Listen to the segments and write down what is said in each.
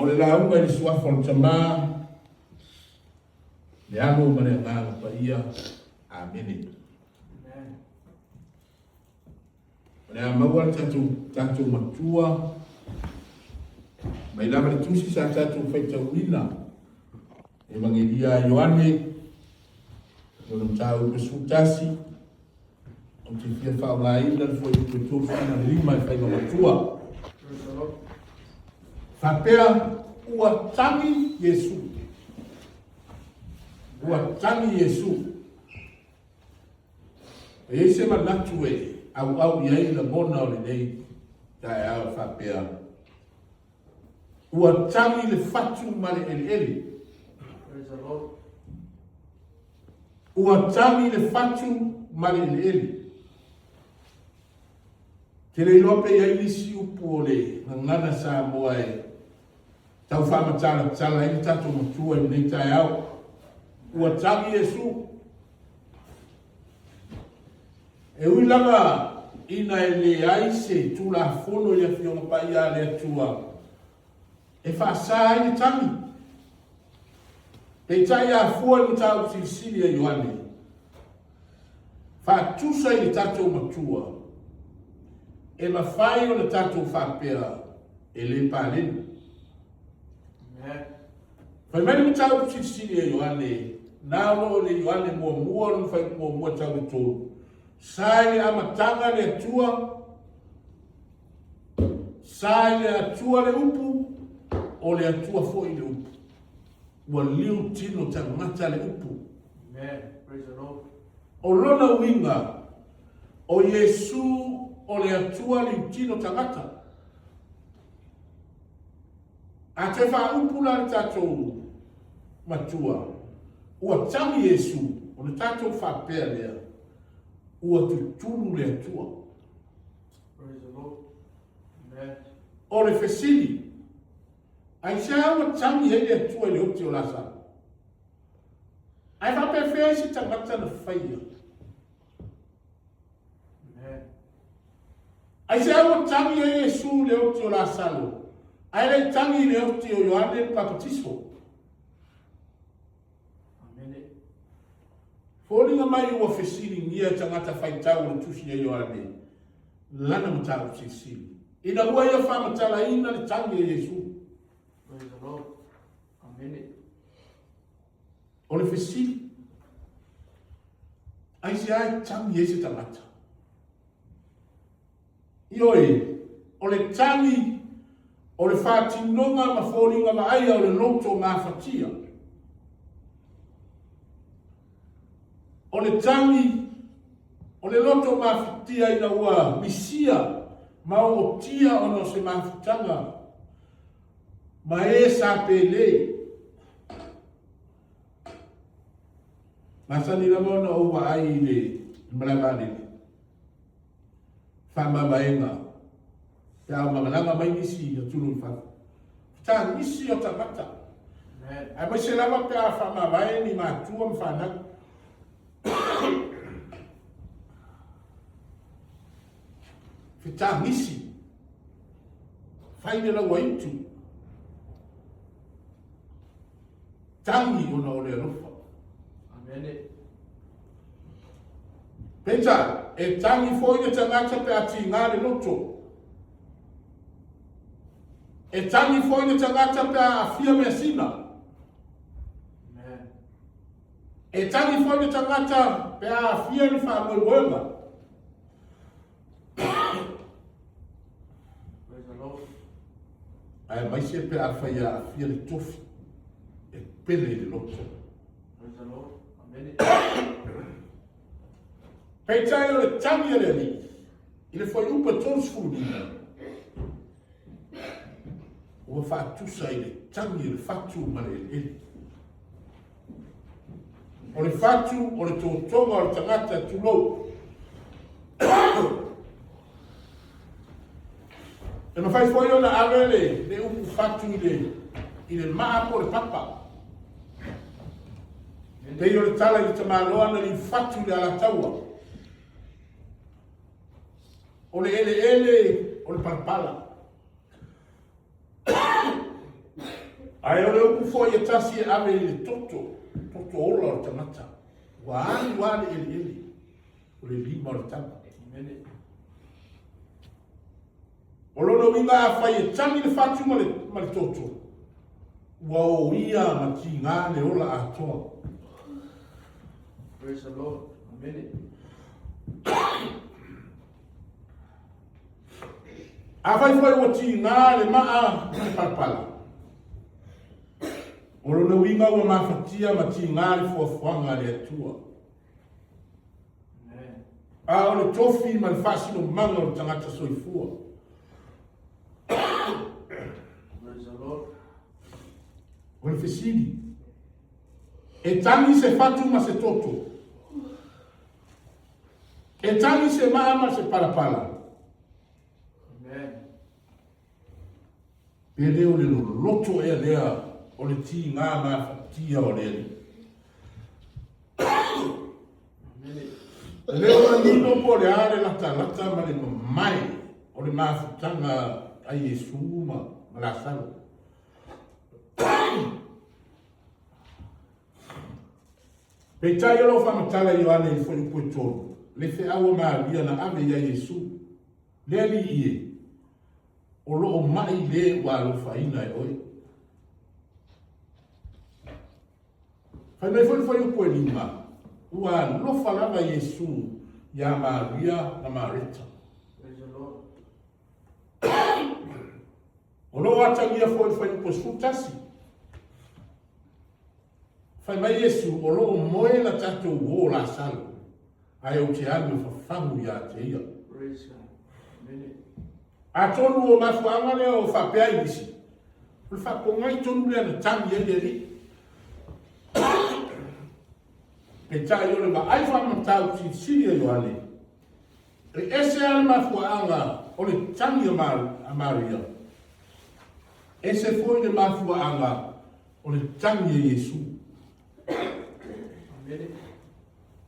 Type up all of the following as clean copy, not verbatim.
O le launga i suafa o tamā, le alo ma le ngāga pa ia, amene. O le amaua le tātou matua, mai lava le tusi sa tātou whaitauina, e mangeria Ioane, o le mtau pesutasi, o te fia whao ngā ina, le fwoi te tofu na lima e whainga matua. Whapea ua tangi Yesu. Ua tangi Yesu. E se manatu e, au iai la mona o le nei, tae au whapea. Ua tangi le fatu male ele. Ua tangi le fatu male ele. Te le lope iai nisi upu o le ngana sa moa e tau whamatala tala i tato matua i nei tae au. Ua tangi Yesu. E ui langa ina e le aise tula fono i a fionga pa ia le atua. E whaasa i le tangi. Pe tai a fua ni tau Sisilia Ioane. Whaatusa i le tato matua. E mawhai o le tato whapea e le pālena. Whai mani mi tau Sisilia Ioane. Nālo le Ioane mua no whai mua tau i tōru. Sai le amatanga le atua. Sai le atua le upu. O le atua fo i le upu. Ua liu tino tangata le upu. Praise the Lord. O lona winga. O Yesu o le atua liu tino tangata. A te wha upu la le tatou matua. Ua tangi Yesu. O le tatou whapea lea. Ua tutunu le atua. Praise the Lord. Amen. O le fesili. Ai se awa tangi hei le atua le oti o lasa. Ai whape whea si tangata na whaia. Amen. Ai se awa tangi hei Yesu le oti o lasa lo. Ai le tangi le oti o Ioane le Papatismo. Amen. Fōringa mai ua fesili ngia tangata whaitau le tusi e Ioane. Lana matau sisili. Ina ua ia whamatala ina le tangi e Yesu. Praise the Lord. Amen. O le fesili. Ai se ai tangi e se tangata. Ioi, o le tangi, o le whātinonga ma fōringa ma aia o le loto ngā whatia. O le tangi, o le loto ngā whatia ina ua misia, ma o tia ono se mawhitanga. Ma e sa pele. Masani la mona o wa ai le mlavane. Fama baenga. Ya magalanga mai nisi ya tulu fa. Ta nisi o tamata. Ai mai se lava pe a fama baeni ma tua mfana. Fita nisi. Faile la waitu. Tangi ona ole rofa. Amen. Pensa, e tangi foi de tangata pe ati ngare loto. E tangi foi de tangata pe a fia mesina. Amen. E tangi foi de tangata pe a fia ni fa moiwema. Praise the Lord. Ai mai se pe a fia ni tofi. E pele de loto. Praise the Lord. Amen. Pensa o le tangi ele ni. Ele foi upa todos fundina. O fatu sai tangi ele fatu mare ele. O le fatu o le totonga o le tangata tulou. E ma fai foi ona avele le upu fatu ile maa po le papa. Te o le tala i te maloana li fatu le ala taua. O le ele o le palpala. Ai o le upu fo ia tasi e ave i le toto ola o tangata. Wa ani ili. O le lima o le tanga. Amen. O lono winga a fai e tangi le fatu ma le toto. Wa o ia ma ki ngā le ola a toa. Praise the Lord. Amen. A fai o ti ngā le maa le palpala. O lono winga ua mafatia ma ti ngā le fuafuanga le atua. Amen. A o le tofi ma le fasino manga o le tangata soifua. Praise the Lord. O le fesili. E tangi se fatu ma se toto. E tangi se maa ma se palapala. Amen. Pele o le loto e lea o le ti ngā mafatia o le li. Amen. Leo na nino po le are lata ma le mai o le mafutanga a Yesu ma la salo. Pe tai o lo famatala i ane i fwoi koe tonu. Le fe awa Maria na ave ya Yesu. Le li ie. O lo o mai le wa lo faina e oi. Fai mai fwoi koe lima. Ua lo falava Yesu ya Maria na Marita. Praise the Lord. O lo atangia fwoi koe sutasi. Fai mai Yesu o lo moe na tato wo la salo. Ai o te anu fafangu ya te ia. Praise God. Amen. A tonu o mafuanga lea o whapea inisi. O whapongai tonu lea na tangi e li. Pe tai o le ma ai whamatau ti siria yo ane. E ese ale mafuanga o le tangi a Maria. Ese foi le mafuanga o le tangi e Yesu. Amen.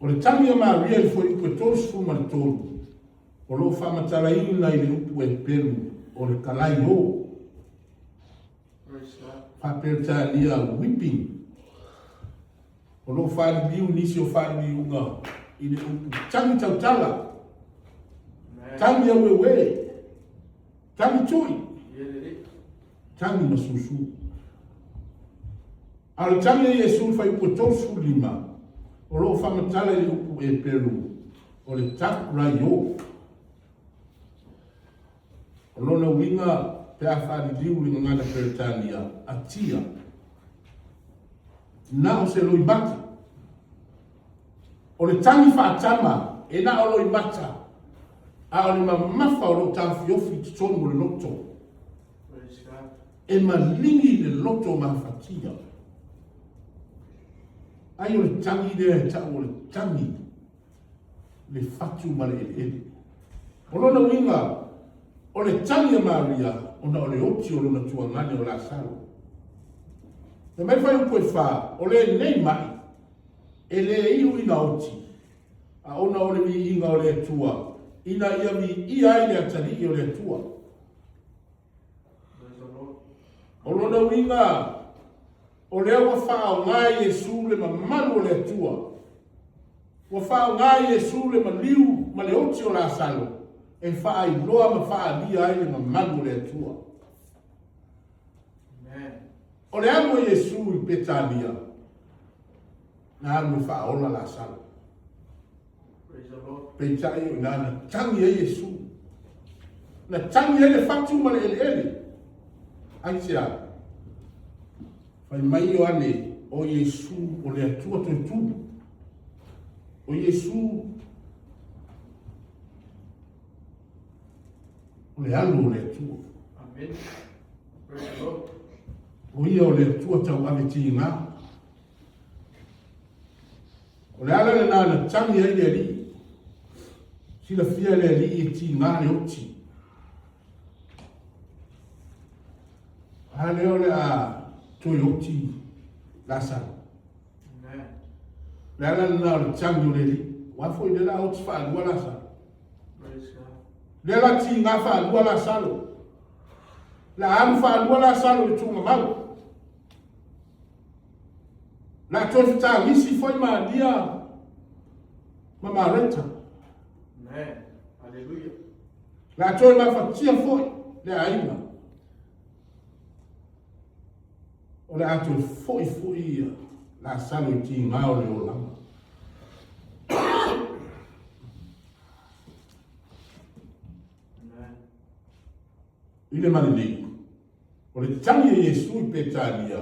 O le tangi a Maria le foi koe tosu fuma le tolu. O lo whamatala ina i le upu e peru o le kalai o. Praise God. Whapeta lia whipping. O lo whare liu nisi o whare liu nga i le upu tangi tautala. Amen. Tangi a wewe. Tangi tui. Yelele. Tangi masusu. A le tangi a Yesu whai upu tosu lima. O lo whamatala i le upu e peru o le taku rai o. O lona winga pe a whare liu ringa ngana peretania a tia. Na o se loi mata. O le tangi whaatama e na o loi mata. A o le mamafa o lo tawhi ofi te tonu o le loto. Praise God. E malingi le loto mafatia. Ai o le tangi lea ta o le tangi. Le fatu ma le ele. O lona winga o le tangi a Maria o na o le oti o lona tuangane o la salo. E mai fai upo e wha, o le nei mai, e le iu ina oti, a ona o le mi inga o le atua, ina ia mi ia i le atari i o le atua. Praise the Lord. O lona winga, o le awa wha o ngai Yesu le mamanu o le atua, o wha o ngai Yesu le maliu ma le oti o la salo, e wha ai loa ma wha lia ai le mamanu o le atua. Amen. O le anu e Yesu i Petania, na anu whaola la sala. Praise the Lord. Peitai o na tangi e Yesu. Na tangi e le fatu ma le ele. Ai tia, fai mai o ane o Yesu o le atua to tu. O Yesu o le anu o le atua. Amen. Praise the Lord. O ia o le atua tau ave ti ngā. O le ala le nana tangi ai le li. Sila fia le li e ti ngā le oti. Hale o le a toi oti la sala. Amen. Le ala le nana le tangi o le li. Wafo i le la oti wha alua la sala. Praise God. Le la ti ngā wha alua la sala. La amu wha alua la sala le tunga mau. La toi ta isi foi ma dia. Mama reta. Amen. Hallelujah. La toi ma fatia foi le aina. Ora atu foi la salo ti ngao le ola. Amen. Ile mani ora tangi Yesu I petania.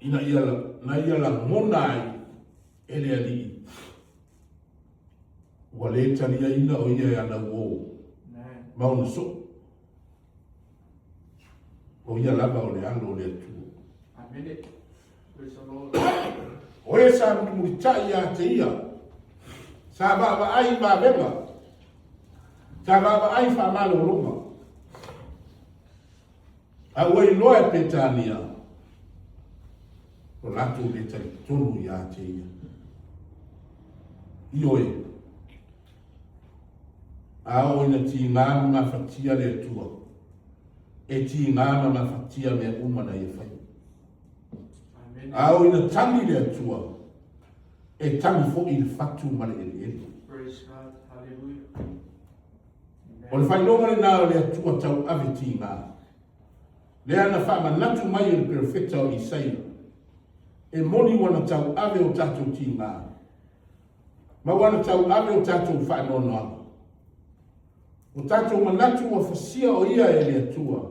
Ina ia la monai ele ali. Wale tania ina o ia ana wo. Amen. Mauna so. O ia lava o le alo le tu. Amen. Praise the Lord. O e sa muritai a te ia. Sa baba ai ba vela. Sa baba ai fa malo longa. A oi loa petania. O lato le te tonu ia te ia. Ioe. A o ina ti ngama mafatia le tua. E ti ngama mafatia me umana e fai. Amen. A o ina tangi le tua. E tangi fo il fatu mare ele. Praise God. Hallelujah. O le fai longa le nao le tua tau ave ti ngā. Le ana wha manatu mai le perfecta o Isaia. E moni wana tau ave o tatu ti ngā. Ma wana tau ave o tatu wha nonoa. O tatu manatu wa fasia o ia e le tua.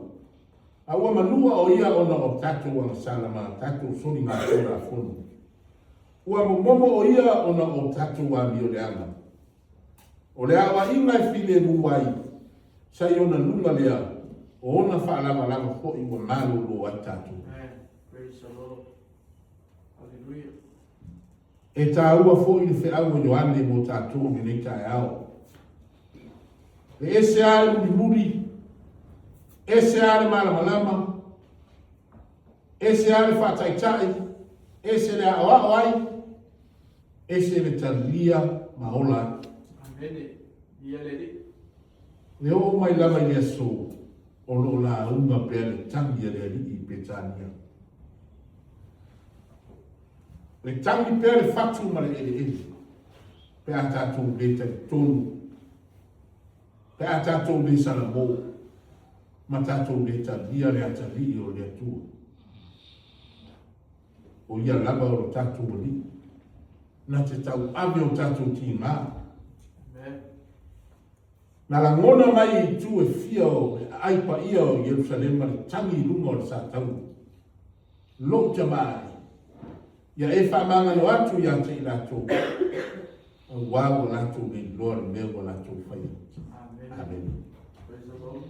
A ua manua o ia ona o tatu wa salama, tatu soni ngā tura funu. Ua momo o ia ona o tatu wa mi o le ana. O le awa inga file muwai, sai ona nunga lea, o ona wha lava po I wa malu lo ai tatu. Amen. Praise the Lord. Hallelujah. E tā ua fo I le whi au Yohane mo tatu me nei tai au. E ese ale muri, ese ale malama, ese ale whataitai, ese le awai, ese le talia maola. Amen. Yaledi. Le o mai lama I so, o lo la unga pea le tangi le ali I petania. Le tangi pea le fatu ma le ele, pea tatu le te tonu. Pea tatou le salamo, ma tatou le talia le atali o le atua. O ia lava o lo tatou li. Na te tau ave o tatou ti ngā. Amen. Na la ngona mai I tu e fia o aipa ia o Jerusalema le tangi lunga o le sa tau. Lo te mai. Ia e whamanga no atu ia te I lato. O wago lato le loa le mea o lato whai. Amen. Amen.